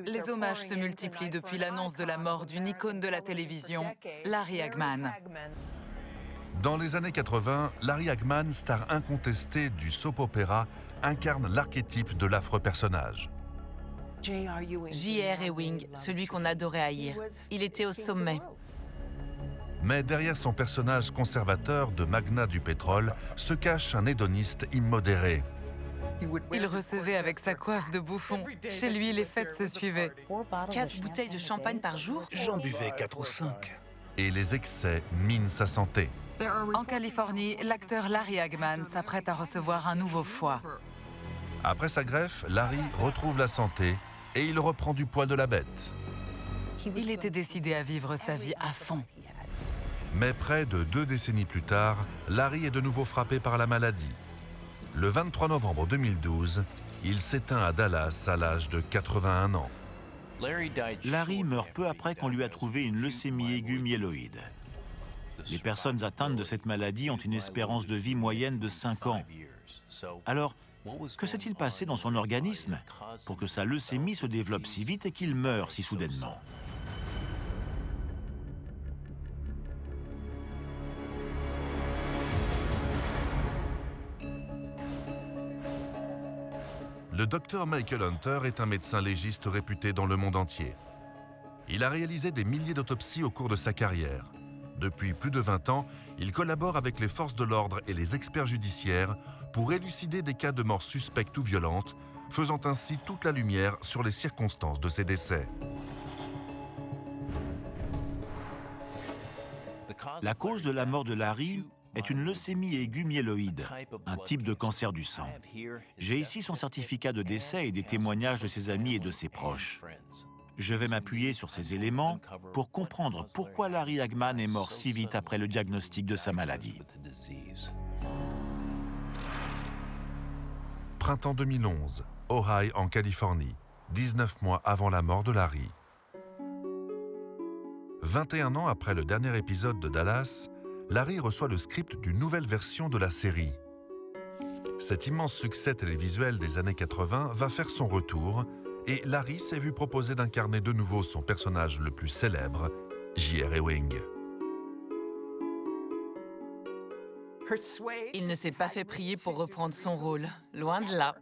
Les hommages se multiplient depuis l'annonce de la mort d'une icône de la télévision, Larry Hagman. Dans les années 80, Larry Hagman, star incontestée du soap-opéra, incarne l'archétype de l'affreux personnage. J.R. Ewing, celui qu'on adorait haïr. Il était au sommet. Mais derrière son personnage conservateur de magnat du pétrole se cache un hédoniste immodéré. Il recevait avec sa coiffe de bouffon. Chez lui, les fêtes se suivaient. 4 bouteilles de champagne par jour? J'en buvais 4 ou 5. Et les excès minent sa santé. En Californie, l'acteur Larry Hagman s'apprête à recevoir un nouveau foie. Après sa greffe, Larry retrouve la santé et il reprend du poil de la bête. Il était décidé à vivre sa vie à fond. Mais près de 2 décennies plus tard, Larry est de nouveau frappé par la maladie. Le 23 novembre 2012, il s'éteint à Dallas à l'âge de 81 ans. Larry meurt peu après qu'on lui a trouvé une leucémie aiguë myéloïde. Les personnes atteintes de cette maladie ont une espérance de vie moyenne de 5 ans. Alors, que s'est-il passé dans son organisme pour que sa leucémie se développe si vite et qu'il meure si soudainement? Le docteur Michael Hunter est un médecin légiste réputé dans le monde entier. Il a réalisé des milliers d'autopsies au cours de sa carrière. Depuis plus de 20 ans, il collabore avec les forces de l'ordre et les experts judiciaires pour élucider des cas de mort suspectes ou violentes, faisant ainsi toute la lumière sur les circonstances de ces décès. La cause de la mort de Larry est une leucémie aiguë myéloïde, un type de cancer du sang. J'ai ici son certificat de décès et des témoignages de ses amis et de ses proches. Je vais m'appuyer sur ces éléments pour comprendre pourquoi Larry Hagman est mort si vite après le diagnostic de sa maladie. Printemps 2011, Ojai en Californie, 19 mois avant la mort de Larry. 21 ans après le dernier épisode de Dallas, Larry reçoit le script d'une nouvelle version de la série. Cet immense succès télévisuel des années 80 va faire son retour et Larry s'est vu proposer d'incarner de nouveau son personnage le plus célèbre, J.R. Ewing. Il ne s'est pas fait prier pour reprendre son rôle, loin de là.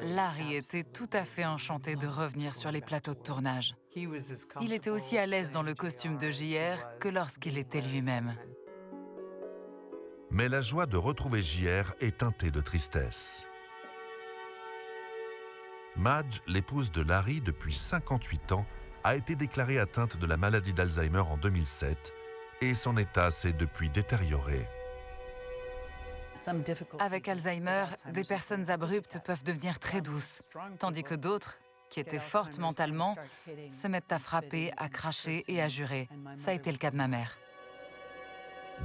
Larry était tout à fait enchanté de revenir sur les plateaux de tournage. Il était aussi à l'aise dans le costume de J.R. que lorsqu'il était lui-même. Mais la joie de retrouver J.R. est teintée de tristesse. Madge, l'épouse de Larry depuis 58 ans, a été déclarée atteinte de la maladie d'Alzheimer en 2007 et son état s'est depuis détérioré. Avec Alzheimer, des personnes abruptes peuvent devenir très douces, tandis que d'autres, qui étaient fortes mentalement, se mettent à frapper, à cracher et à jurer. Ça a été le cas de ma mère.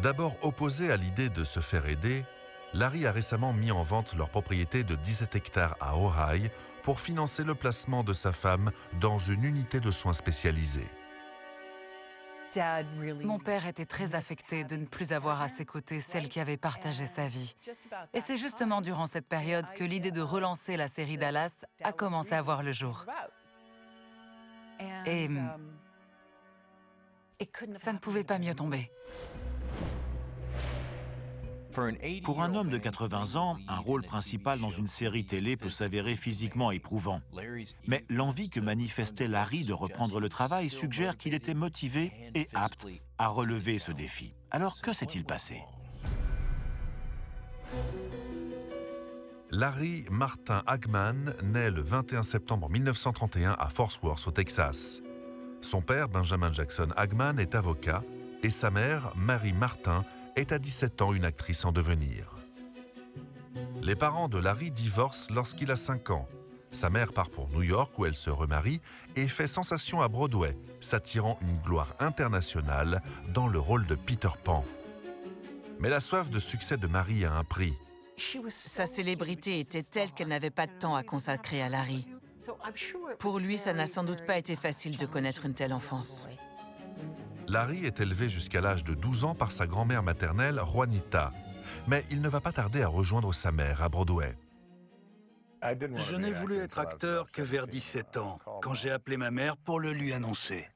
D'abord opposé à l'idée de se faire aider, Larry a récemment mis en vente leur propriété de 17 hectares à Ojai pour financer le placement de sa femme dans une unité de soins spécialisée. Mon père était très affecté de ne plus avoir à ses côtés celle qui avait partagé sa vie. Et c'est justement durant cette période que l'idée de relancer la série Dallas a commencé à voir le jour. Et ça ne pouvait pas mieux tomber. Pour un homme de 80 ans, un rôle principal dans une série télé peut s'avérer physiquement éprouvant. Mais l'envie que manifestait Larry de reprendre le travail suggère qu'il était motivé et apte à relever ce défi. Alors, que s'est-il passé? Larry Martin Hagman naît le 21 septembre 1931 à Fort Worth, au Texas. Son père, Benjamin Jackson Hagman, est avocat et sa mère, Mary Martin, est à 17 ans une actrice en devenir. Les parents de Larry divorcent lorsqu'il a 5 ans. Sa mère part pour New York où elle se remarie et fait sensation à Broadway, s'attirant une gloire internationale dans le rôle de Peter Pan. Mais la soif de succès de Mary a un prix. Sa célébrité était telle qu'elle n'avait pas de temps à consacrer à Larry. Pour lui, ça n'a sans doute pas été facile de connaître une telle enfance. Larry est élevé jusqu'à l'âge de 12 ans par sa grand-mère maternelle, Juanita. Mais il ne va pas tarder à rejoindre sa mère à Broadway. Je n'ai voulu être acteur que vers 17 ans, quand j'ai appelé ma mère pour le lui annoncer.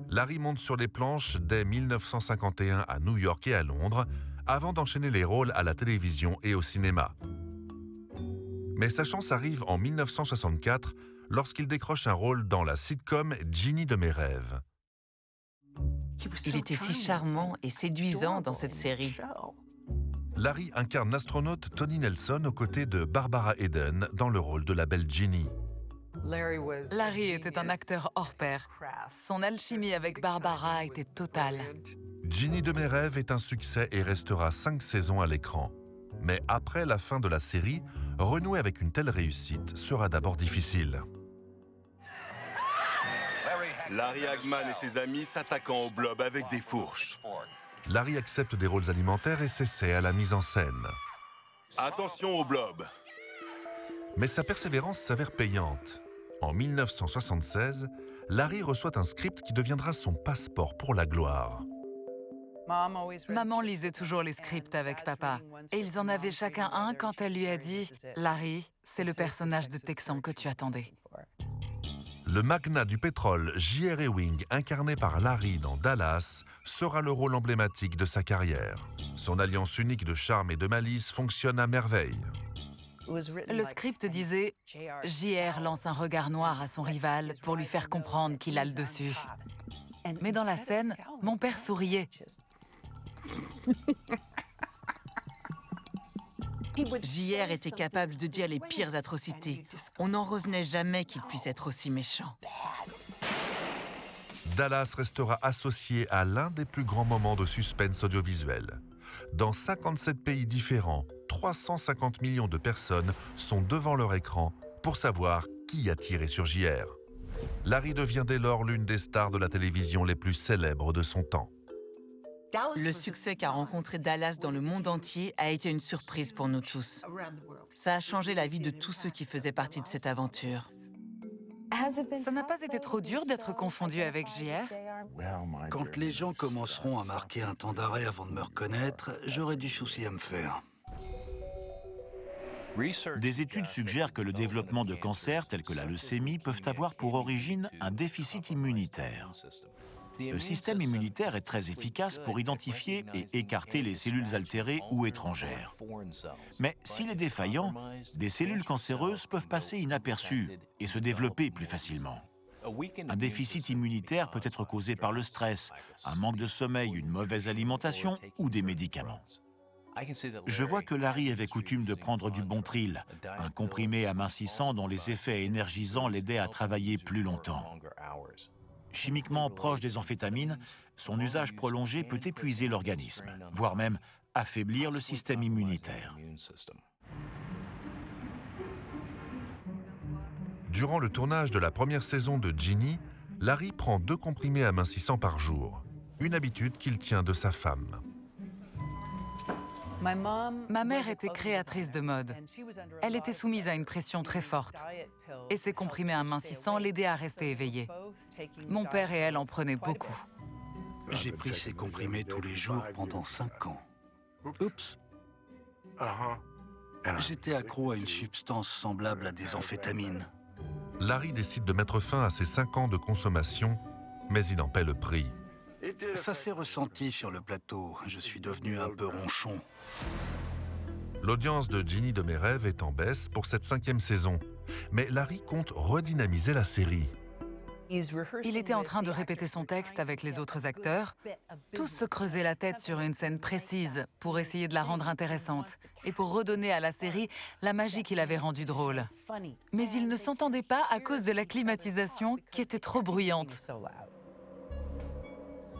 Larry monte sur les planches dès 1951 à New York et à Londres, avant d'enchaîner les rôles à la télévision et au cinéma. Mais sa chance arrive en 1964, lorsqu'il décroche un rôle dans la sitcom Ginny de mes rêves. Il était si charmant et séduisant dans cette série. Larry incarne l'astronaute Tony Nelson aux côtés de Barbara Eden dans le rôle de la belle Ginny. Larry était un acteur hors pair. Son alchimie avec Barbara était totale. Ginny de mes rêves est un succès et restera 5 saisons à l'écran. Mais après la fin de la série, renouer avec une telle réussite sera d'abord difficile. Larry Hagman et ses amis s'attaquant au blob avec des fourches. Larry accepte des rôles alimentaires et s'essaie à la mise en scène. Attention au blob. Mais sa persévérance s'avère payante. En 1976, Larry reçoit un script qui deviendra son passeport pour la gloire. Maman lisait toujours les scripts avec papa. Et ils en avaient chacun un quand elle lui a dit « Larry, c'est le personnage de Texan que tu attendais. » Le magnat du pétrole J.R. Ewing, incarné par Larry dans Dallas, sera le rôle emblématique de sa carrière. Son alliance unique de charme et de malice fonctionne à merveille. Le script disait « J.R. lance un regard noir à son rival pour lui faire comprendre qu'il a le dessus. » Mais dans la scène, mon père souriait. J.R. était capable de dire les pires atrocités. On n'en revenait jamais qu'il puisse être aussi méchant. Dallas restera associé à l'un des plus grands moments de suspense audiovisuel. Dans 57 pays différents, 350 millions de personnes sont devant leur écran pour savoir qui a tiré sur J.R. Larry devient dès lors l'une des stars de la télévision les plus célèbres de son temps. Le succès qu'a rencontré Dallas dans le monde entier a été une surprise pour nous tous. Ça a changé la vie de tous ceux qui faisaient partie de cette aventure. Ça n'a pas été trop dur d'être confondu avec J.R. Quand les gens commenceront à marquer un temps d'arrêt avant de me reconnaître, j'aurai du souci à me faire. Des études suggèrent que le développement de cancers tels que la leucémie peuvent avoir pour origine un déficit immunitaire. Le système immunitaire est très efficace pour identifier et écarter les cellules altérées ou étrangères. Mais s'il est défaillant, des cellules cancéreuses peuvent passer inaperçues et se développer plus facilement. Un déficit immunitaire peut être causé par le stress, un manque de sommeil, une mauvaise alimentation ou des médicaments. Je vois que Larry avait coutume de prendre du Bontril, un comprimé amincissant dont les effets énergisants l'aidaient à travailler plus longtemps. Chimiquement proche des amphétamines, son usage prolongé peut épuiser l'organisme, voire même affaiblir le système immunitaire. Durant le tournage de la première saison de Ginny, Larry prend 2 comprimés amincissants par jour, une habitude qu'il tient de sa femme. Ma mère était créatrice de mode. Elle était soumise à une pression très forte. Et ses comprimés amincissants l'aidaient à rester éveillée. Mon père et elle en prenaient beaucoup. J'ai pris ces comprimés tous les jours pendant 5 ans. Oups. J'étais accro à une substance semblable à des amphétamines. Larry décide de mettre fin à ses 5 ans de consommation, mais il en paie le prix. Ça s'est ressenti sur le plateau. Je suis devenu un peu ronchon. L'audience de Ginny de mes rêves est en baisse pour cette 5e saison. Mais Larry compte redynamiser la série. Il était en train de répéter son texte avec les autres acteurs. Tous se creusaient la tête sur une scène précise pour essayer de la rendre intéressante et pour redonner à la série la magie qui l'avait rendue drôle. Mais ils ne s'entendaient pas à cause de la climatisation qui était trop bruyante.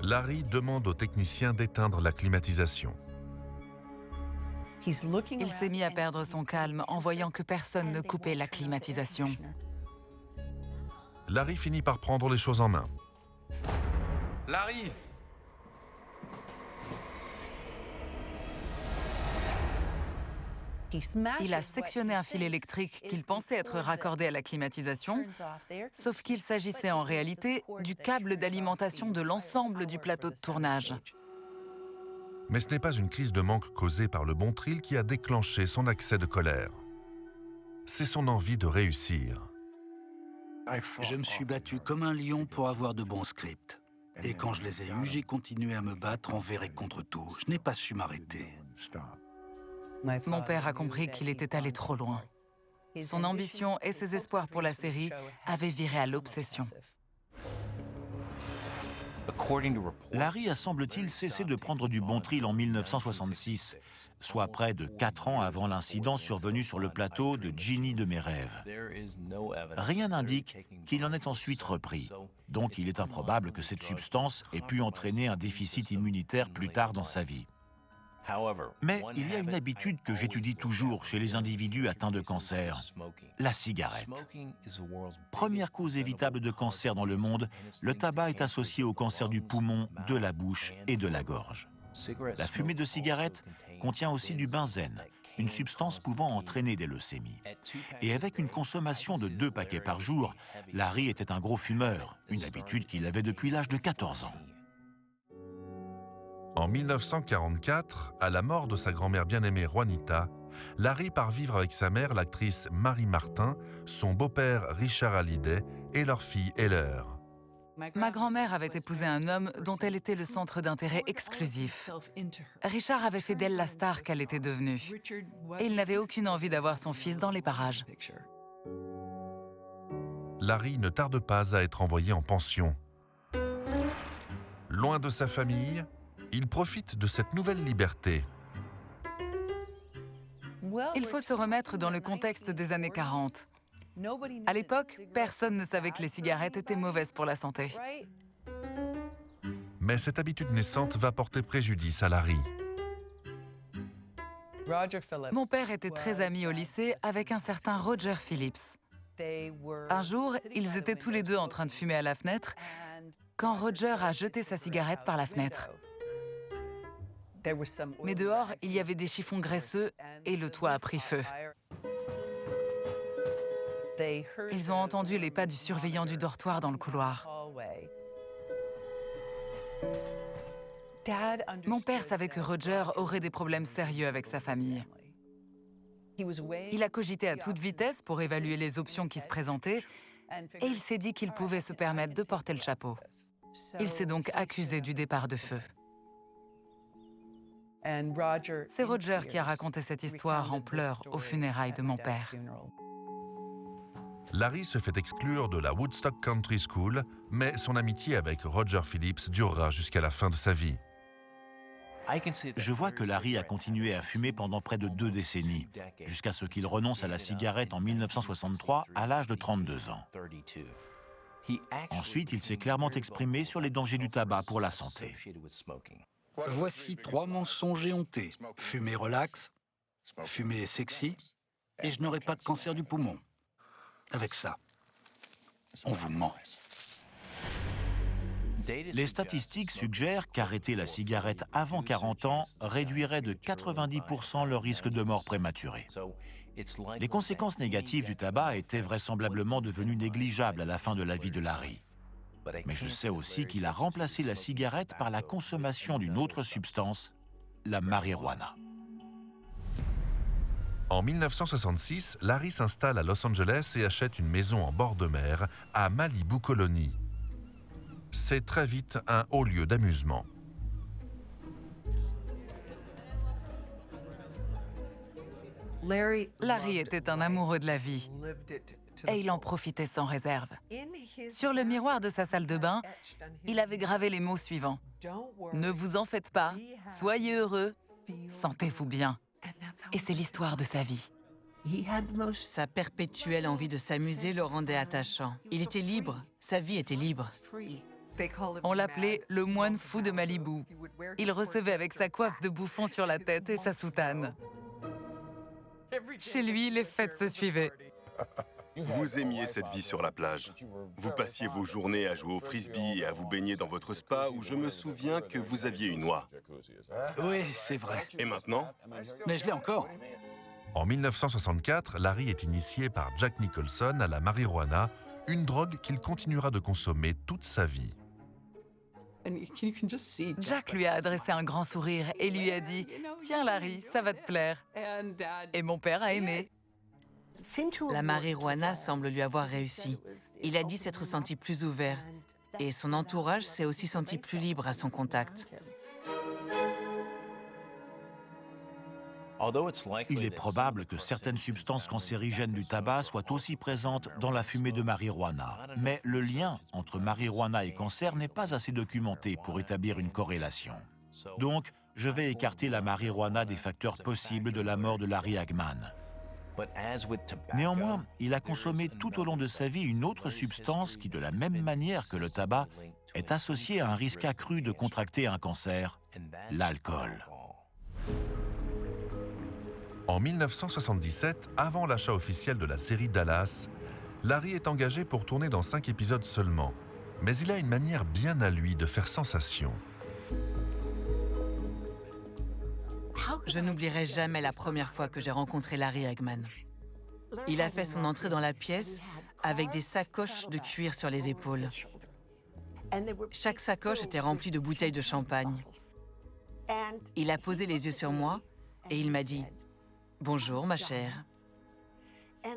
Larry demande aux techniciens d'éteindre la climatisation. Il s'est mis à perdre son calme en voyant que personne ne coupait la climatisation. Larry finit par prendre les choses en main. Larry! Il a sectionné un fil électrique qu'il pensait être raccordé à la climatisation, sauf qu'il s'agissait en réalité du câble d'alimentation de l'ensemble du plateau de tournage. Mais ce n'est pas une crise de manque causée par le Bontril qui a déclenché son accès de colère. c'est son envie de réussir. Je me suis battu comme un lion pour avoir de bons scripts. Et quand je les ai eus, j'ai continué à me battre envers et contre tout. Je n'ai pas su m'arrêter. Mon père a compris qu'il était allé trop loin. Son ambition et ses espoirs pour la série avaient viré à l'obsession. Larry a, semble-t-il, cessé de prendre du Bontril en 1966, soit près de 4 ans avant l'incident survenu sur le plateau de Ginny de mes rêves. Rien n'indique qu'il en ait ensuite repris, donc il est improbable que cette substance ait pu entraîner un déficit immunitaire plus tard dans sa vie. Mais il y a une habitude que j'étudie toujours chez les individus atteints de cancer, la cigarette. Première cause évitable de cancer dans le monde, le tabac est associé au cancer du poumon, de la bouche et de la gorge. La fumée de cigarette contient aussi du benzène, une substance pouvant entraîner des leucémies. Et avec une consommation de 2 paquets par jour, Larry était un gros fumeur, une habitude qu'il avait depuis l'âge de 14 ans. En 1944, à la mort de sa grand-mère bien-aimée Juanita, Larry part vivre avec sa mère, l'actrice Marie Martin, son beau-père Richard Hallyday et leur fille Heather. Ma grand-mère avait épousé un homme dont elle était le centre d'intérêt exclusif. Richard avait fait d'elle la star qu'elle était devenue. Et il n'avait aucune envie d'avoir son fils dans les parages. Larry ne tarde pas à être envoyé en pension. Loin de sa famille, il profite de cette nouvelle liberté. Il faut se remettre dans le contexte des années 40. À l'époque, personne ne savait que les cigarettes étaient mauvaises pour la santé. Mais cette habitude naissante va porter préjudice à Larry. Mon père était très ami au lycée avec un certain Roger Phillips. Un jour, ils étaient tous les deux en train de fumer à la fenêtre quand Roger a jeté sa cigarette par la fenêtre. Mais dehors, il y avait des chiffons graisseux et le toit a pris feu. Ils ont entendu les pas du surveillant du dortoir dans le couloir. Mon père savait que Roger aurait des problèmes sérieux avec sa famille. Il a cogité à toute vitesse pour évaluer les options qui se présentaient et il s'est dit qu'il pouvait se permettre de porter le chapeau. Il s'est donc accusé du départ de feu. C'est Roger qui a raconté cette histoire en pleurs aux funérailles de mon père. Larry se fait exclure de la Woodstock Country School, mais son amitié avec Roger Phillips durera jusqu'à la fin de sa vie. Je vois que Larry a continué à fumer pendant près de 2 décennies, jusqu'à ce qu'il renonce à la cigarette en 1963 à l'âge de 32 ans. Ensuite, il s'est clairement exprimé sur les dangers du tabac pour la santé. Voici 3 mensonges éhontés. Fumer relax, fumer sexy, et je n'aurai pas de cancer du poumon. Avec ça, on vous ment. Les statistiques suggèrent qu'arrêter la cigarette avant 40 ans réduirait de 90% le risque de mort prématurée. Les conséquences négatives du tabac étaient vraisemblablement devenues négligeables à la fin de la vie de Larry. Mais je sais aussi qu'il a remplacé la cigarette par la consommation d'une autre substance, la marijuana. En 1966, Larry s'installe à Los Angeles et achète une maison en bord de mer à Malibu Colony. C'est très vite un haut lieu d'amusement. Larry était un amoureux de la vie et il en profitait sans réserve. Sur le miroir de sa salle de bain, il avait gravé les mots suivants. « Ne vous en faites pas, soyez heureux, sentez-vous bien. » Et c'est l'histoire de sa vie. Sa perpétuelle envie de s'amuser le rendait attachant. Il était libre, sa vie était libre. On l'appelait le moine fou de Malibu. Il recevait avec sa coiffe de bouffon sur la tête et sa soutane. Chez lui, les fêtes se suivaient. Vous aimiez cette vie sur la plage. Vous passiez vos journées à jouer au frisbee et à vous baigner dans votre spa où je me souviens que vous aviez une oie. Oui, c'est vrai. Et maintenant? Mais je l'ai encore. En 1964, Larry est initié par Jack Nicholson à la marijuana, une drogue qu'il continuera de consommer toute sa vie. Jack lui a adressé un grand sourire et lui a dit « Tiens Larry, ça va te plaire. » Et mon père a aimé. La marijuana semble lui avoir réussi. Il a dit s'être senti plus ouvert et son entourage s'est aussi senti plus libre à son contact. Il est probable que certaines substances cancérigènes du tabac soient aussi présentes dans la fumée de marijuana. Mais le lien entre marijuana et cancer n'est pas assez documenté pour établir une corrélation. Donc, je vais écarter la marijuana des facteurs possibles de la mort de Larry Hagman. Néanmoins, il a consommé tout au long de sa vie une autre substance qui, de la même manière que le tabac, est associée à un risque accru de contracter un cancer, l'alcool. En 1977, avant l'achat officiel de la série Dallas, Larry est engagé pour tourner dans 5 épisodes seulement. Mais il a une manière bien à lui de faire sensation. Je n'oublierai jamais la première fois que j'ai rencontré Larry Hagman. Il a fait son entrée dans la pièce avec des sacoches de cuir sur les épaules. Chaque sacoche était remplie de bouteilles de champagne. Il a posé les yeux sur moi et il m'a dit « Bonjour, ma chère ».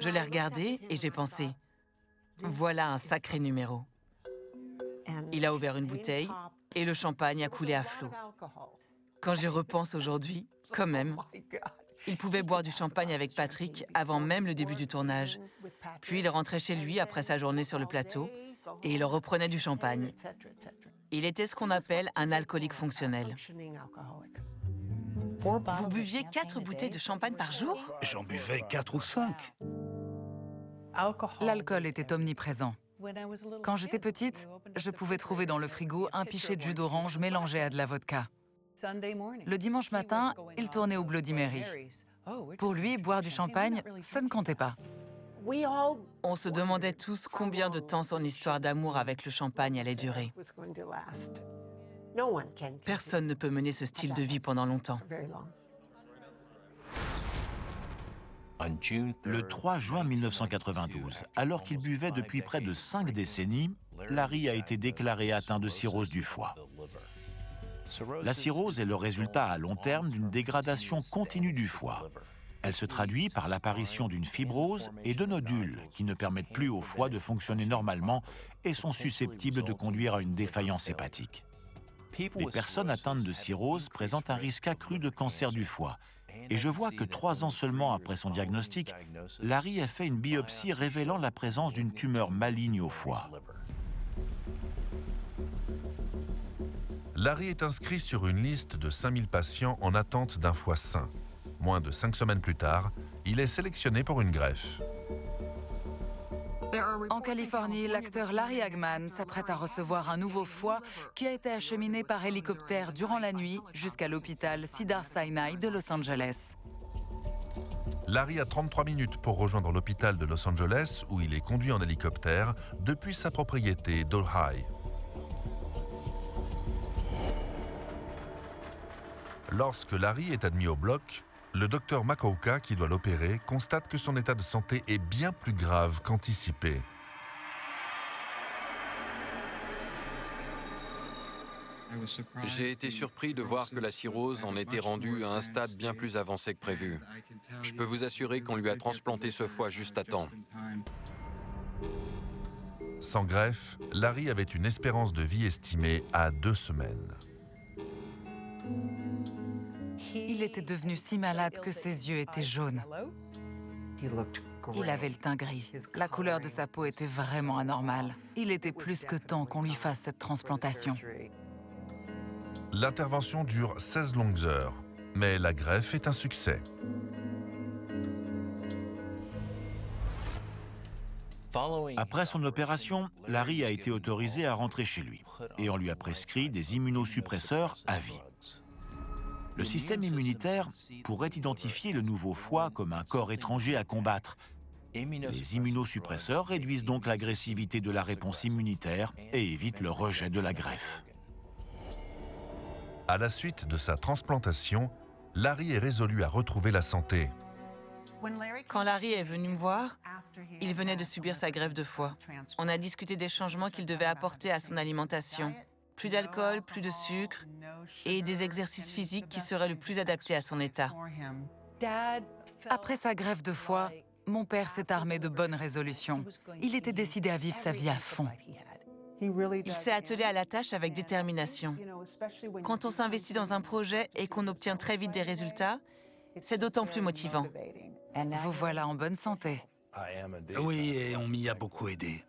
Je l'ai regardé et j'ai pensé « Voilà un sacré numéro ». Il a ouvert une bouteille et le champagne a coulé à flot. Quand j'y repense aujourd'hui, quand même, il pouvait boire du champagne avec Patrick avant même le début du tournage. Puis il rentrait chez lui après sa journée sur le plateau et il reprenait du champagne. Il était ce qu'on appelle un alcoolique fonctionnel. Vous buviez 4 bouteilles de champagne par jour? J'en buvais 4 ou 5. L'alcool était omniprésent. Quand j'étais petite, je pouvais trouver dans le frigo un pichet de jus d'orange mélangé à de la vodka. Le dimanche matin, il tournait au Bloody Mary. Pour lui, boire du champagne, ça ne comptait pas. On se demandait tous combien de temps son histoire d'amour avec le champagne allait durer. Personne ne peut mener ce style de vie pendant longtemps. Le 3 juin 1992, alors qu'il buvait depuis près de 5 décennies, Larry a été déclaré atteint de cirrhose du foie. La cirrhose est le résultat à long terme d'une dégradation continue du foie. Elle se traduit par l'apparition d'une fibrose et de nodules qui ne permettent plus au foie de fonctionner normalement et sont susceptibles de conduire à une défaillance hépatique. Les personnes atteintes de cirrhose présentent un risque accru de cancer du foie. Et je vois que 3 ans seulement après son diagnostic, Larry a fait une biopsie révélant la présence d'une tumeur maligne au foie. Larry est inscrit sur une liste de 5000 patients en attente d'un foie sain. Moins de 5 semaines plus tard, il est sélectionné pour une greffe. En Californie, l'acteur Larry Hagman s'apprête à recevoir un nouveau foie qui a été acheminé par hélicoptère durant la nuit jusqu'à l'hôpital Cedars-Sinai de Los Angeles. Larry a 33 minutes pour rejoindre l'hôpital de Los Angeles où il est conduit en hélicoptère depuis sa propriété d'Ojai. Lorsque Larry est admis au bloc, le docteur Makouka, qui doit l'opérer, constate que son état de santé est bien plus grave qu'anticipé. J'ai été surpris de voir que la cirrhose en était rendue à un stade bien plus avancé que prévu. Je peux vous assurer qu'on lui a transplanté ce foie juste à temps. Sans greffe, Larry avait une espérance de vie estimée à 2 semaines. Il était devenu si malade que ses yeux étaient jaunes. Il avait le teint gris. La couleur de sa peau était vraiment anormale. Il était plus que temps qu'on lui fasse cette transplantation. L'intervention dure 16 longues heures, mais la greffe est un succès. Après son opération, Larry a été autorisé à rentrer chez lui et on lui a prescrit des immunosuppresseurs à vie. Le système immunitaire pourrait identifier le nouveau foie comme un corps étranger à combattre. Les immunosuppresseurs réduisent donc l'agressivité de la réponse immunitaire et évitent le rejet de la greffe. À la suite de sa transplantation, Larry est résolu à retrouver la santé. Quand Larry est venu me voir, il venait de subir sa greffe de foie. On a discuté des changements qu'il devait apporter à son alimentation. Plus d'alcool, plus de sucre et des exercices physiques qui seraient le plus adaptés à son état. Après sa greffe de foie, Mon père s'est armé de bonnes résolutions. Il était décidé à vivre sa vie à fond. Il s'est attelé à la tâche avec détermination. Quand on s'investit dans un projet et qu'on obtient très vite des résultats, c'est d'autant plus motivant. Vous voilà en bonne santé. Oui, et on m'y a beaucoup aidé.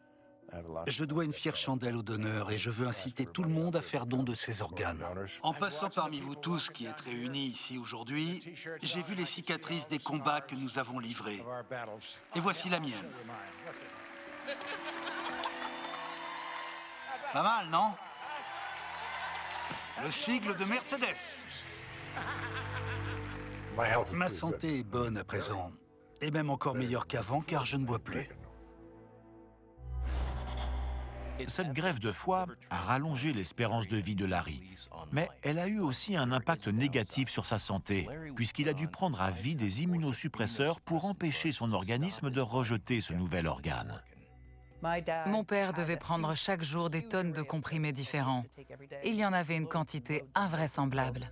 Je dois une fière chandelle au donneur et je veux inciter tout le monde à faire don de ses organes. En passant parmi vous tous qui êtes réunis ici aujourd'hui, j'ai vu les cicatrices des combats que nous avons livrés. Et voici la mienne. Pas mal, non? Le sigle de Mercedes. Ma santé est bonne à présent, et même encore meilleure qu'avant car je ne bois plus. Cette greffe de foie a rallongé l'espérance de vie de Larry. Mais elle a eu aussi un impact négatif sur sa santé, puisqu'il a dû prendre à vie des immunosuppresseurs pour empêcher son organisme de rejeter ce nouvel organe. Mon père devait prendre chaque jour des tonnes de comprimés différents. Il y en avait une quantité invraisemblable.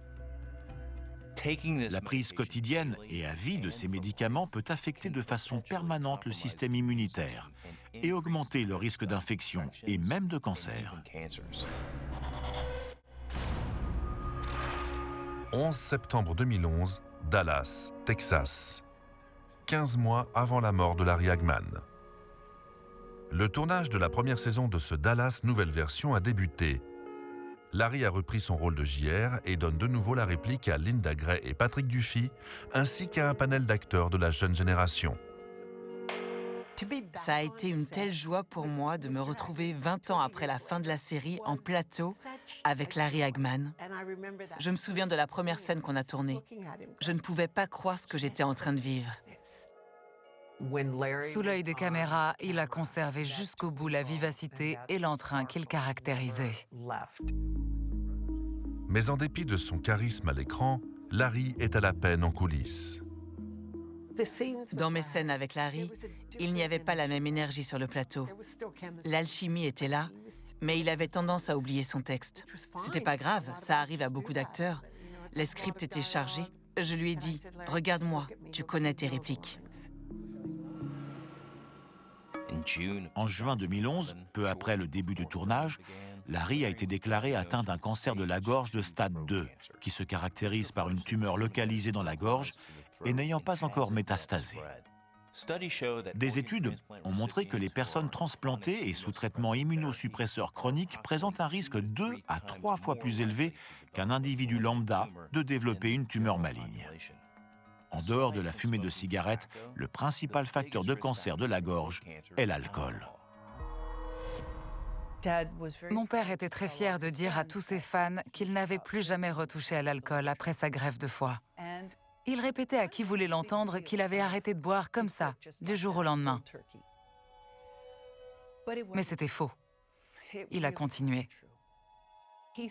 La prise quotidienne et à vie de ces médicaments peut affecter de façon permanente le système immunitaire et augmenter le risque d'infection et même de cancer. 11 septembre 2011, Dallas, Texas. 15 mois avant la mort de Larry Hagman. Le tournage de la première saison de ce Dallas nouvelle version a débuté. Larry a repris son rôle de JR et donne de nouveau la réplique à Linda Gray et Patrick Duffy, ainsi qu'à un panel d'acteurs de la jeune génération. Ça a été une telle joie pour moi de me retrouver 20 ans après la fin de la série en plateau avec Larry Hagman. Je me souviens de la première scène qu'on a tournée. Je ne pouvais pas croire ce que j'étais en train de vivre. Sous l'œil des caméras, il a conservé jusqu'au bout la vivacité et l'entrain qu'il caractérisait. Mais en dépit de son charisme à l'écran, Larry est à la peine en coulisses. Dans mes scènes avec Larry, il n'y avait pas la même énergie sur le plateau. L'alchimie était là, mais il avait tendance à oublier son texte. C'était pas grave, ça arrive à beaucoup d'acteurs. Les scripts étaient chargés. Je lui ai dit « Regarde-moi, tu connais tes répliques ». En juin 2011, peu après le début du tournage, Larry a été déclaré atteint d'un cancer de la gorge de stade 2, qui se caractérise par une tumeur localisée dans la gorge et n'ayant pas encore métastasé. Des études ont montré que les personnes transplantées et sous traitement immunosuppresseur chronique présentent un risque 2 à 3 fois plus élevé qu'un individu lambda de développer une tumeur maligne. En dehors de la fumée de cigarette, le principal facteur de cancer de la gorge est l'alcool. Mon père était très fier de dire à tous ses fans qu'il n'avait plus jamais retouché à l'alcool après sa greffe de foie. Il répétait à qui voulait l'entendre qu'il avait arrêté de boire comme ça, du jour au lendemain. Mais c'était faux. Il a continué.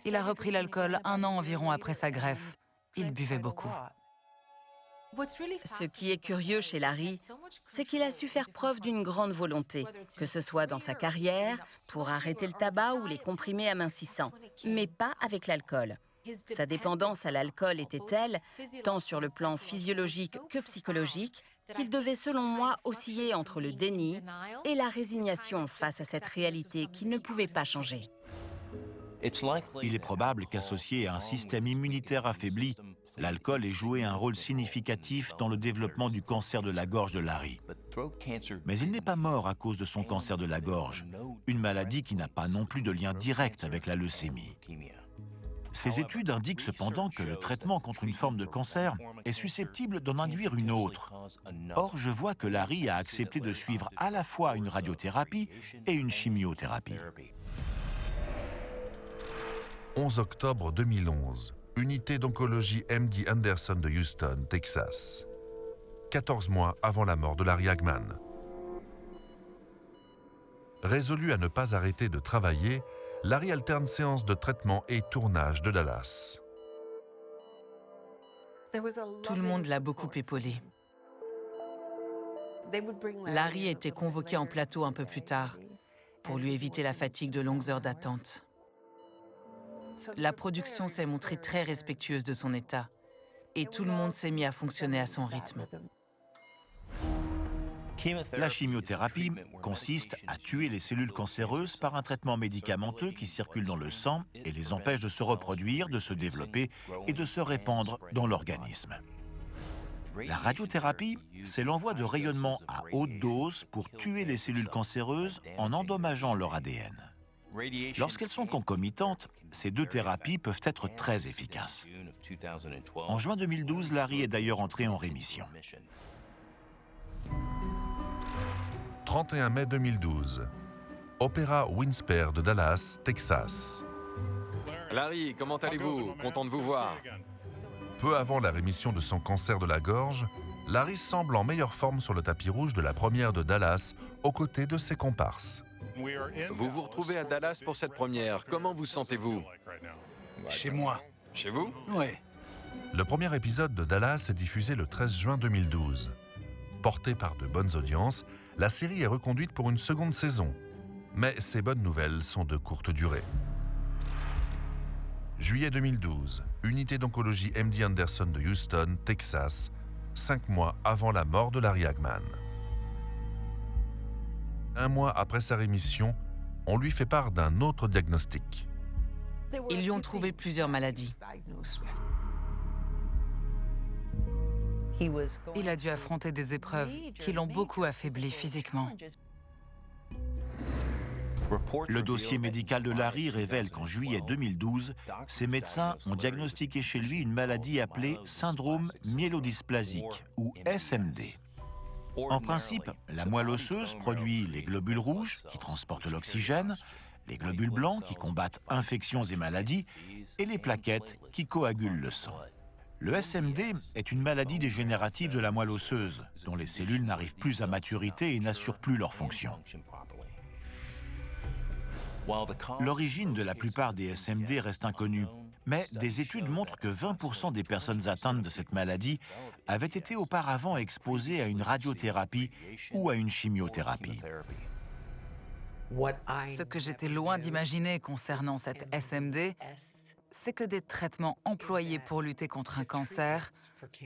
Il a repris l'alcool 1 an environ après sa greffe. Il buvait beaucoup. Ce qui est curieux chez Larry, c'est qu'il a su faire preuve d'une grande volonté, que ce soit dans sa carrière, pour arrêter le tabac ou les comprimés amincissants, mais pas avec l'alcool. Sa dépendance à l'alcool était telle, tant sur le plan physiologique que psychologique, qu'il devait, selon moi, osciller entre le déni et la résignation face à cette réalité qu'il ne pouvait pas changer. Il est probable qu'associé à un système immunitaire affaibli, l'alcool ait joué un rôle significatif dans le développement du cancer de la gorge de Larry. Mais il n'est pas mort à cause de son cancer de la gorge, une maladie qui n'a pas non plus de lien direct avec la leucémie. Ces études indiquent cependant que le traitement contre une forme de cancer est susceptible d'en induire une autre. Or, je vois que Larry a accepté de suivre à la fois une radiothérapie et une chimiothérapie. 11 octobre 2011, unité d'oncologie MD Anderson de Houston, Texas. 14 mois avant la mort de Larry Hagman. Résolu à ne pas arrêter de travailler, Larry alterne séances de traitement et tournage de Dallas. Tout le monde l'a beaucoup épaulé. Larry a été convoqué en plateau un peu plus tard pour lui éviter la fatigue de longues heures d'attente. La production s'est montrée très respectueuse de son état et tout le monde s'est mis à fonctionner à son rythme. La chimiothérapie consiste à tuer les cellules cancéreuses par un traitement médicamenteux qui circule dans le sang et les empêche de se reproduire, de se développer et de se répandre dans l'organisme. La radiothérapie, c'est l'envoi de rayonnements à haute dose pour tuer les cellules cancéreuses en endommageant leur ADN. Lorsqu'elles sont concomitantes, ces deux thérapies peuvent être très efficaces. En juin 2012, Larry est d'ailleurs entré en rémission. 31 mai 2012. Opéra Winspear de Dallas, Texas. Larry, comment allez-vous? Content de vous voir. Peu avant la rémission de son cancer de la gorge, Larry semble en meilleure forme sur le tapis rouge de la première de Dallas, aux côtés de ses comparses. Vous vous retrouvez à Dallas pour cette première. Comment vous sentez-vous? Chez moi. Chez vous? Oui. Le premier épisode de Dallas est diffusé le 13 juin 2012. Portée par de bonnes audiences, la série est reconduite pour une seconde saison. Mais ces bonnes nouvelles sont de courte durée. Juillet 2012, unité d'oncologie MD Anderson de Houston, Texas, 5 mois avant la mort de Larry Hagman. Un mois après sa rémission, on lui fait part d'un autre diagnostic. Ils lui ont trouvé plusieurs maladies. Il a dû affronter des épreuves qui l'ont beaucoup affaibli physiquement. Le dossier médical de Larry révèle qu'en juillet 2012, ses médecins ont diagnostiqué chez lui une maladie appelée syndrome myélodysplasique, ou SMD. En principe, la moelle osseuse produit les globules rouges qui transportent l'oxygène, les globules blancs qui combattent infections et maladies, et les plaquettes qui coagulent le sang. Le SMD est une maladie dégénérative de la moelle osseuse, dont les cellules n'arrivent plus à maturité et n'assurent plus leur fonction. L'origine de la plupart des SMD reste inconnue, mais des études montrent que 20% des personnes atteintes de cette maladie avaient été auparavant exposées à une radiothérapie ou à une chimiothérapie. Ce que j'étais loin d'imaginer concernant cette SMD, c'est que des traitements employés pour lutter contre un cancer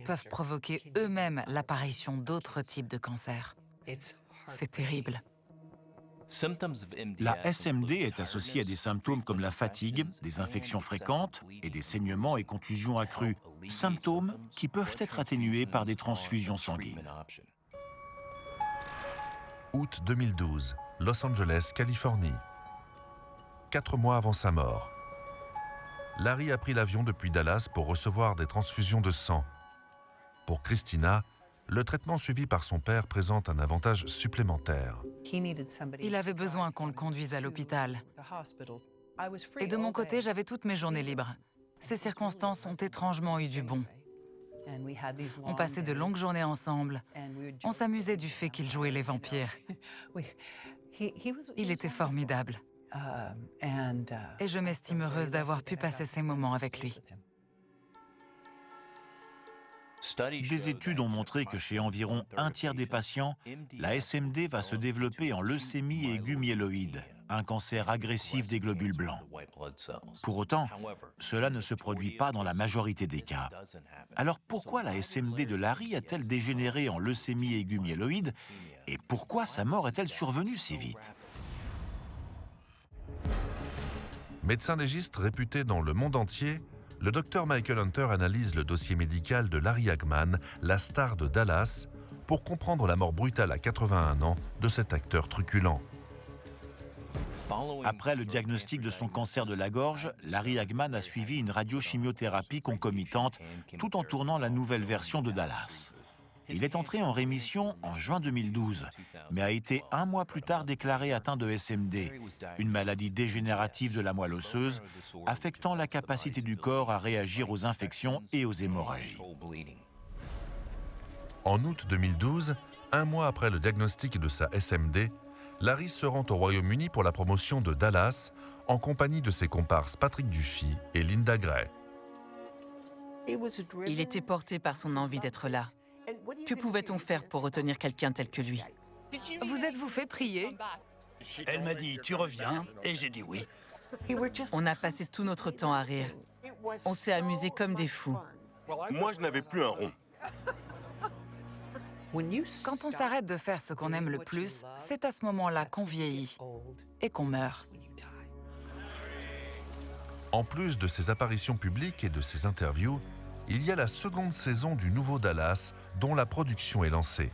peuvent provoquer eux-mêmes l'apparition d'autres types de cancers. C'est terrible. La SMD est associée à des symptômes comme la fatigue, des infections fréquentes et des saignements et contusions accrues, symptômes qui peuvent être atténués par des transfusions sanguines. Août 2012, Los Angeles, Californie. 4 mois avant sa mort, Larry a pris l'avion depuis Dallas pour recevoir des transfusions de sang. Pour Christina, le traitement suivi par son père présente un avantage supplémentaire. Il avait besoin qu'on le conduise à l'hôpital. Et de mon côté, j'avais toutes mes journées libres. Ces circonstances ont étrangement eu du bon. On passait de longues journées ensemble. On s'amusait du fait qu'il jouait les vampires. Il était formidable. Et je m'estime heureuse d'avoir pu passer ces moments avec lui. Des études ont montré que chez environ un tiers des patients, la SMD va se développer en leucémie aiguë myéloïde, un cancer agressif des globules blancs. Pour autant, cela ne se produit pas dans la majorité des cas. Alors pourquoi la SMD de Larry a-t-elle dégénéré en leucémie aiguë myéloïde et pourquoi sa mort est-elle survenue si vite? Médecin légiste réputé dans le monde entier, le docteur Michael Hunter analyse le dossier médical de Larry Hagman, la star de Dallas, pour comprendre la mort brutale à 81 ans de cet acteur truculent. Après le diagnostic de son cancer de la gorge, Larry Hagman a suivi une radiochimiothérapie concomitante tout en tournant la nouvelle version de Dallas. Il est entré en rémission en juin 2012, mais a été 1 mois plus tard déclaré atteint de SMD, une maladie dégénérative de la moelle osseuse, affectant la capacité du corps à réagir aux infections et aux hémorragies. En août 2012, 1 mois après le diagnostic de sa SMD, Larry se rend au Royaume-Uni pour la promotion de Dallas, en compagnie de ses comparses Patrick Duffy et Linda Gray. Il était porté par son envie d'être là. Que pouvait-on faire pour retenir quelqu'un tel que lui? Vous êtes-vous fait prier? Elle m'a dit « tu reviens » et j'ai dit oui. On a passé tout notre temps à rire. On s'est amusés comme des fous. Moi, je n'avais plus un rond. Quand on s'arrête de faire ce qu'on aime le plus, c'est à ce moment-là qu'on vieillit et qu'on meurt. En plus de ses apparitions publiques et de ses interviews, il y a la seconde saison du nouveau Dallas dont la production est lancée.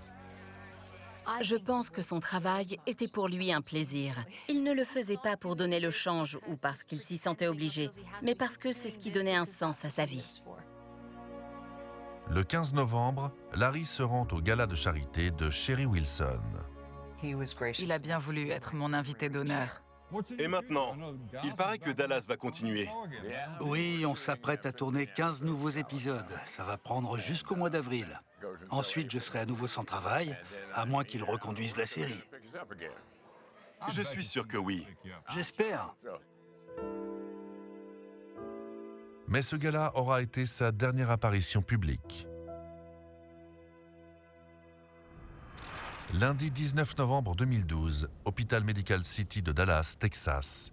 Je pense que son travail était pour lui un plaisir. Il ne le faisait pas pour donner le change ou parce qu'il s'y sentait obligé, mais parce que c'est ce qui donnait un sens à sa vie. Le 15 novembre, Larry se rend au gala de charité de Sherry Wilson. Il a bien voulu être mon invité d'honneur. Et maintenant, il paraît que Dallas va continuer. Oui, on s'apprête à tourner 15 nouveaux épisodes. Ça va prendre jusqu'au mois d'avril. Ensuite, je serai à nouveau sans travail, à moins qu'ils reconduisent la série. Je suis sûr que oui. J'espère. Mais ce gala aura été sa dernière apparition publique. Lundi 19 novembre 2012, Hôpital Medical City de Dallas, Texas.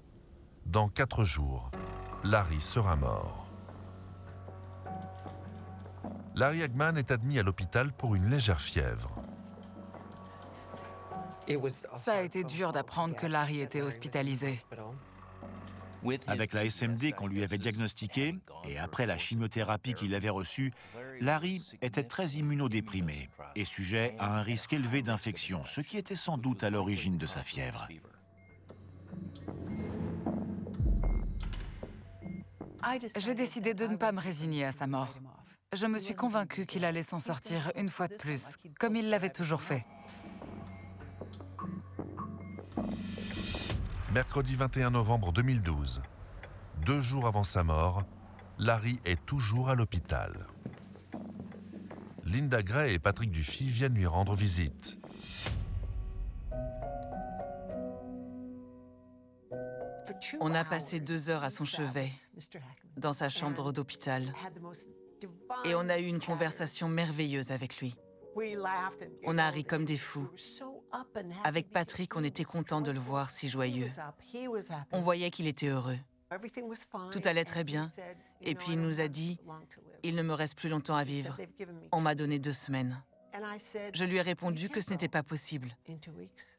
Dans 4 jours, Larry sera mort. Larry Hagman est admis à l'hôpital pour une légère fièvre. Ça a été dur d'apprendre que Larry était hospitalisé. Avec la SMD qu'on lui avait diagnostiquée et après la chimiothérapie qu'il avait reçue, Larry était très immunodéprimé et sujet à un risque élevé d'infection, ce qui était sans doute à l'origine de sa fièvre. J'ai décidé de ne pas me résigner à sa mort. Je me suis convaincue qu'il allait s'en sortir une fois de plus, comme il l'avait toujours fait. Mercredi 21 novembre 2012. 2 jours avant sa mort, Larry est toujours à l'hôpital. Linda Gray et Patrick Duffy viennent lui rendre visite. On a passé 2 heures à son chevet, dans sa chambre d'hôpital, et on a eu une conversation merveilleuse avec lui. On a ri comme des fous. Avec Patrick, on était content de le voir si joyeux. On voyait qu'il était heureux. Tout allait très bien. Et puis il nous a dit, il ne me reste plus longtemps à vivre. On m'a donné 2 semaines. Je lui ai répondu que ce n'était pas possible.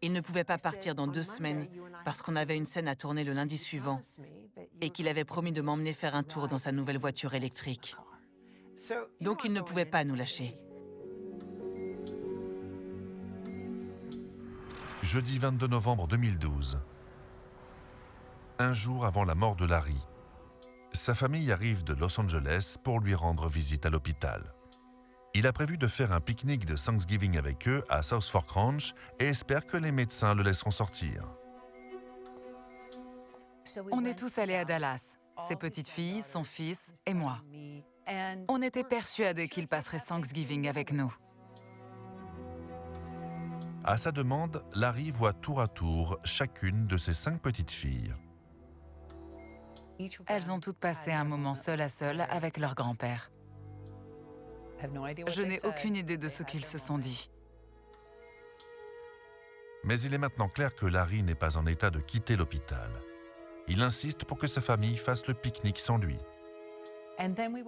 Il ne pouvait pas partir dans 2 semaines parce qu'on avait une scène à tourner le lundi suivant et qu'il avait promis de m'emmener faire un tour dans sa nouvelle voiture électrique. Donc il ne pouvait pas nous lâcher. Jeudi 22 novembre 2012. Un jour avant la mort de Larry, sa famille arrive de Los Angeles pour lui rendre visite à l'hôpital. Il a prévu de faire un pique-nique de Thanksgiving avec eux à South Fork Ranch et espère que les médecins le laisseront sortir. On est tous allés à Dallas, ses petites filles, son fils et moi. On était persuadés qu'il passerait Thanksgiving avec nous. À sa demande, Larry voit tour à tour chacune de ses 5 petites filles. Elles ont toutes passé un moment seul à seul avec leur grand-père. Je n'ai aucune idée de ce qu'ils se sont dit. Mais il est maintenant clair que Larry n'est pas en état de quitter l'hôpital. Il insiste pour que sa famille fasse le pique-nique sans lui.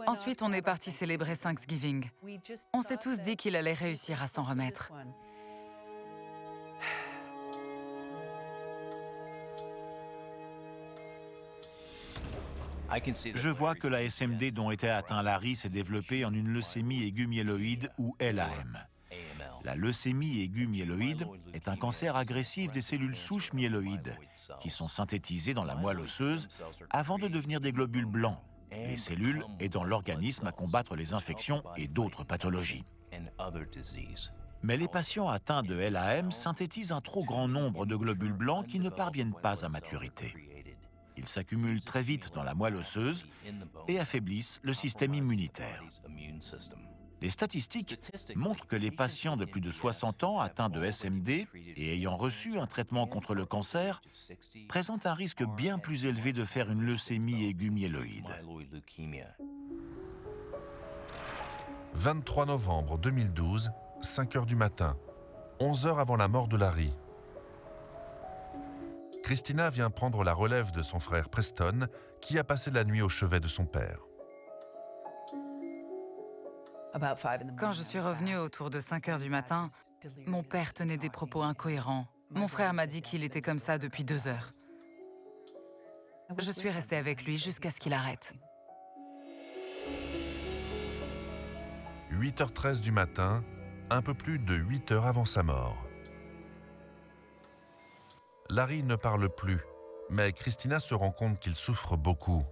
Ensuite, on est parti célébrer Thanksgiving. On s'est tous dit qu'il allait réussir à s'en remettre. Je vois que la SMD dont était atteint Larry s'est développée en une leucémie aiguë myéloïde ou LAM. La leucémie aiguë myéloïde est un cancer agressif des cellules souches myéloïdes qui sont synthétisées dans la moelle osseuse avant de devenir des globules blancs, les cellules aidant l'organisme à combattre les infections et d'autres pathologies. Mais les patients atteints de LAM synthétisent un trop grand nombre de globules blancs qui ne parviennent pas à maturité. Ils s'accumulent très vite dans la moelle osseuse et affaiblissent le système immunitaire. Les statistiques montrent que les patients de plus de 60 ans atteints de SMD et ayant reçu un traitement contre le cancer présentent un risque bien plus élevé de faire une leucémie aiguë myéloïde. 23 novembre 2012, 5 heures du matin, 11 heures avant la mort de Larry. Christina vient prendre la relève de son frère Preston, qui a passé la nuit au chevet de son père. Quand je suis revenue autour de 5 heures du matin, mon père tenait des propos incohérents. Mon frère m'a dit qu'il était comme ça depuis 2 heures. Je suis restée avec lui jusqu'à ce qu'il arrête. 8h13 du matin, un peu plus de 8 heures avant sa mort. Larry ne parle plus, mais Christina se rend compte qu'il souffre beaucoup.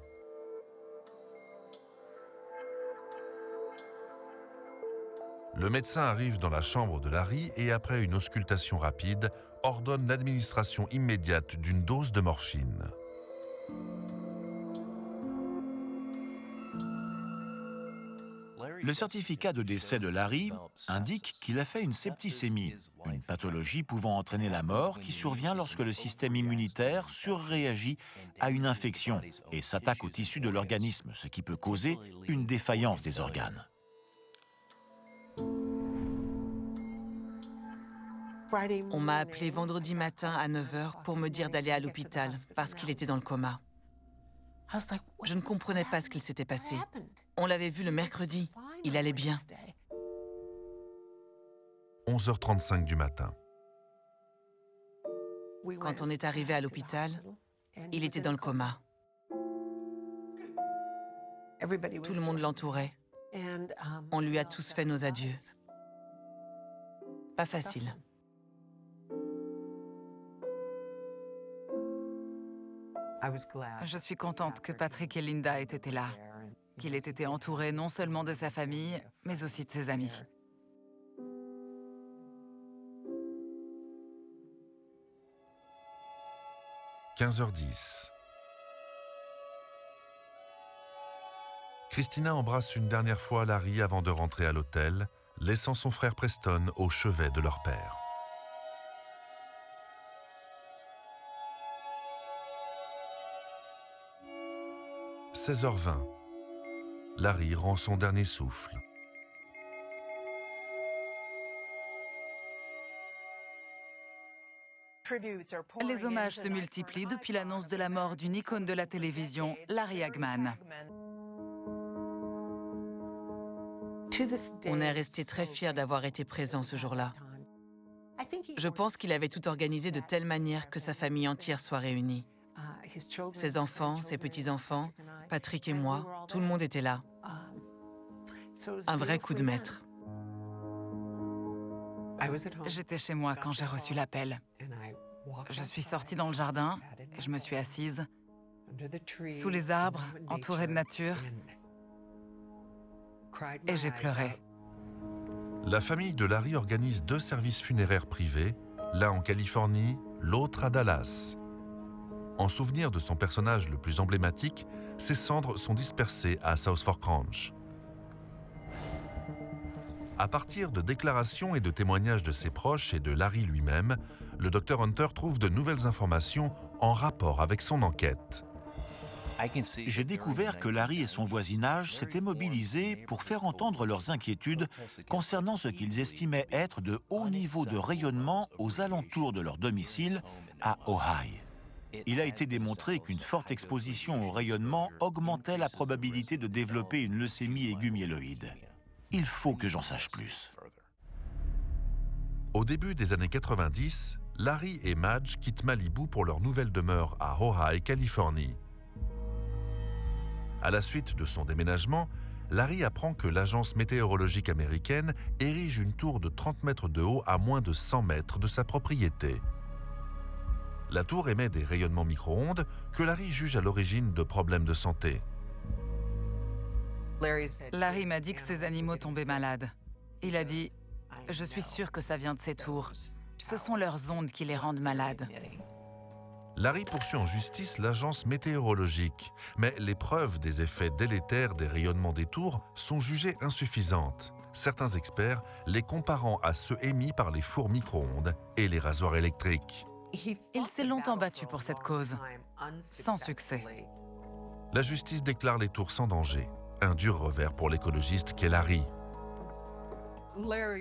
Le médecin arrive dans la chambre de Larry et après une auscultation rapide, ordonne l'administration immédiate d'une dose de morphine. Le certificat de décès de Larry indique qu'il a fait une septicémie, une pathologie pouvant entraîner la mort qui survient lorsque le système immunitaire surréagit à une infection et s'attaque aux tissus de l'organisme, ce qui peut causer une défaillance des organes. On m'a appelé vendredi matin à 9 h pour me dire d'aller à l'hôpital parce qu'il était dans le coma. Je ne comprenais pas ce qu'il s'était passé. On l'avait vu le mercredi. Il allait bien. 11h35 du matin. Quand on est arrivé à l'hôpital, il était dans le coma. Tout le monde l'entourait. On lui a tous fait nos adieux. Pas facile. Je suis contente que Patrick et Linda aient été là, qu'il ait été entouré non seulement de sa famille, mais aussi de ses amis. – 15h10. Christina embrasse une dernière fois Larry avant de rentrer à l'hôtel, laissant son frère Preston au chevet de leur père. 16h20. Larry rend son dernier souffle. Les hommages se multiplient depuis l'annonce de la mort d'une icône de la télévision, Larry Hagman. On est resté très fiers d'avoir été présents ce jour-là. Je pense qu'il avait tout organisé de telle manière que sa famille entière soit réunie. Ses enfants, ses petits-enfants, Patrick et moi, tout le monde était là. Un vrai coup de maître. J'étais chez moi quand j'ai reçu l'appel. Je suis sortie dans le jardin et je me suis assise, sous les arbres, entourée de nature, et j'ai pleuré. La famille de Larry organise 2 services funéraires privés, l'un en Californie, l'autre à Dallas. En souvenir de son personnage le plus emblématique, ses cendres sont dispersées à South Fork Ranch. À partir de déclarations et de témoignages de ses proches et de Larry lui-même, le Dr Hunter trouve de nouvelles informations en rapport avec son enquête. J'ai découvert que Larry et son voisinage s'étaient mobilisés pour faire entendre leurs inquiétudes concernant ce qu'ils estimaient être de hauts niveaux de rayonnement aux alentours de leur domicile à Ojai. Il a été démontré qu'une forte exposition au rayonnement augmentait la probabilité de développer une leucémie aiguë myéloïde. Il faut que j'en sache plus. Au début des années 90, Larry et Madge quittent Malibu pour leur nouvelle demeure à Ojai, Californie. À la suite de son déménagement, Larry apprend que l'agence météorologique américaine érige une tour de 30 mètres de haut à moins de 100 mètres de sa propriété. La tour émet des rayonnements micro-ondes que Larry juge à l'origine de problèmes de santé. Larry m'a dit que ses animaux tombaient malades. Il a dit « Je suis sûr que ça vient de ces tours. Ce sont leurs ondes qui les rendent malades. » Larry poursuit en justice l'agence météorologique, mais les preuves des effets délétères des rayonnements des tours sont jugées insuffisantes, certains experts les comparant à ceux émis par les fours micro-ondes et les rasoirs électriques. Il s'est longtemps battu pour cette cause, sans succès. La justice déclare les tours sans danger, un dur revers pour l'écologiste qu'est Larry.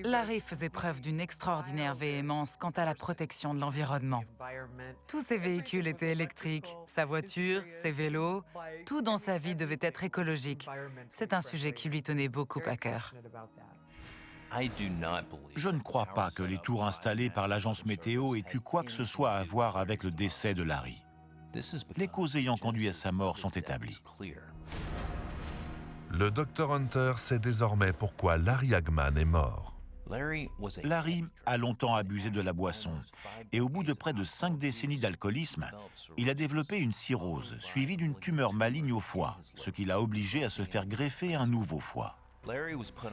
Larry faisait preuve d'une extraordinaire véhémence quant à la protection de l'environnement. Tous ses véhicules étaient électriques, sa voiture, ses vélos, tout dans sa vie devait être écologique. C'est un sujet qui lui tenait beaucoup à cœur. Je ne crois pas que les tours installées par l'agence météo aient eu quoi que ce soit à voir avec le décès de Larry. Les causes ayant conduit à sa mort sont établies. Le Dr Hunter sait désormais pourquoi Larry Hagman est mort. Larry a longtemps abusé de la boisson et au bout de près de 5 décennies d'alcoolisme, il a développé une cirrhose suivie d'une tumeur maligne au foie, ce qui l'a obligé à se faire greffer un nouveau foie.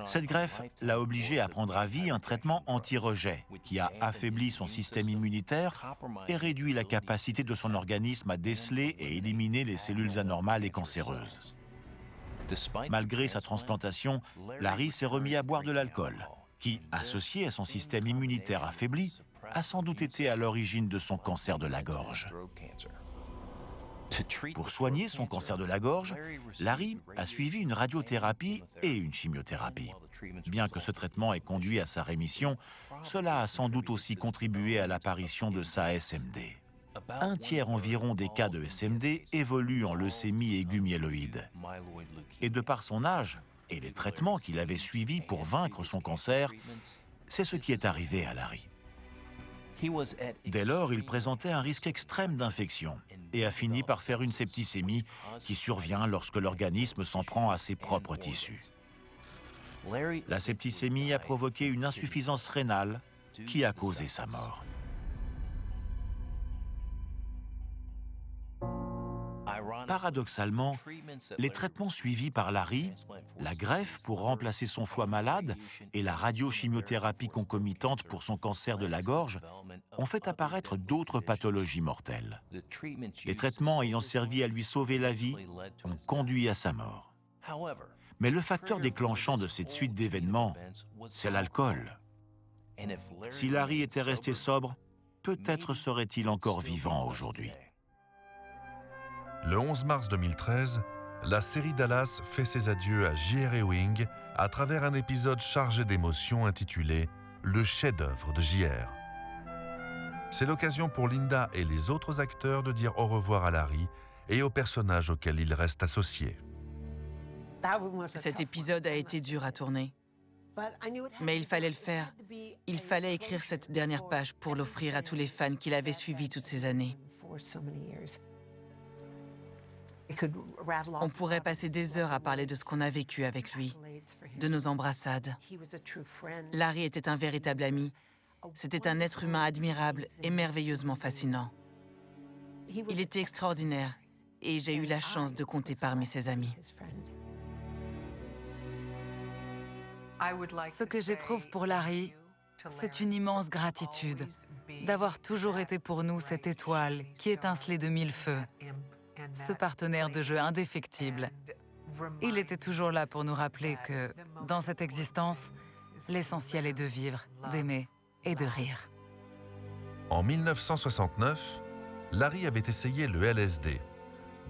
Cette greffe l'a obligé à prendre à vie un traitement anti-rejet qui a affaibli son système immunitaire et réduit la capacité de son organisme à déceler et éliminer les cellules anormales et cancéreuses. Malgré sa transplantation, Larry s'est remis à boire de l'alcool, qui, associé à son système immunitaire affaibli, a sans doute été à l'origine de son cancer de la gorge. Pour soigner son cancer de la gorge, Larry a suivi une radiothérapie et une chimiothérapie. Bien que ce traitement ait conduit à sa rémission, cela a sans doute aussi contribué à l'apparition de sa SMD. Un tiers environ des cas de SMD évoluent en leucémie aiguë myéloïde. Et de par son âge et les traitements qu'il avait suivis pour vaincre son cancer, c'est ce qui est arrivé à Larry. Dès lors, il présentait un risque extrême d'infection et a fini par faire une septicémie qui survient lorsque l'organisme s'en prend à ses propres tissus. La septicémie a provoqué une insuffisance rénale qui a causé sa mort. Paradoxalement, les traitements suivis par Larry, la greffe pour remplacer son foie malade et la radiochimiothérapie concomitante pour son cancer de la gorge ont fait apparaître d'autres pathologies mortelles. Les traitements ayant servi à lui sauver la vie ont conduit à sa mort. Mais le facteur déclenchant de cette suite d'événements, c'est l'alcool. Si Larry était resté sobre, peut-être serait-il encore vivant aujourd'hui. Le 11 mars 2013, la série Dallas fait ses adieux à J.R. Ewing à travers un épisode chargé d'émotions intitulé « Le chef-d'œuvre de J.R. ». C'est l'occasion pour Linda et les autres acteurs de dire au revoir à Larry et aux personnages auxquels il reste associé. Cet épisode a été dur à tourner. Mais il fallait le faire. Il fallait écrire cette dernière page pour l'offrir à tous les fans qui l'avaient suivi toutes ces années. On pourrait passer des heures à parler de ce qu'on a vécu avec lui, de nos embrassades. Larry était un véritable ami. C'était un être humain admirable et merveilleusement fascinant. Il était extraordinaire et j'ai eu la chance de compter parmi ses amis. Ce que j'éprouve pour Larry, c'est une immense gratitude d'avoir toujours été pour nous cette étoile qui étincelait de mille feux. Ce partenaire de jeu indéfectible. Il était toujours là pour nous rappeler que, dans cette existence, l'essentiel est de vivre, d'aimer et de rire. En 1969, Larry avait essayé le LSD.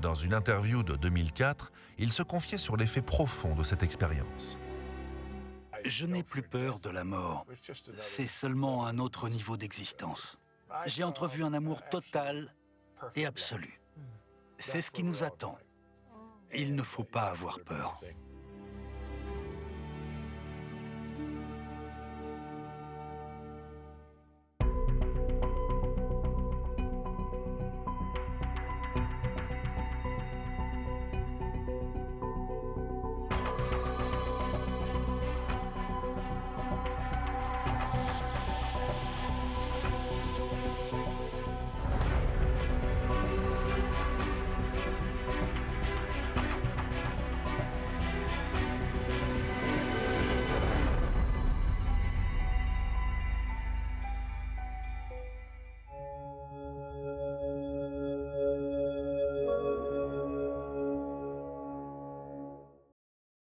Dans une interview de 2004, il se confiait sur l'effet profond de cette expérience. Je n'ai plus peur de la mort. C'est seulement un autre niveau d'existence. J'ai entrevu un amour total et absolu. C'est ce qui nous attend. Il ne faut pas avoir peur.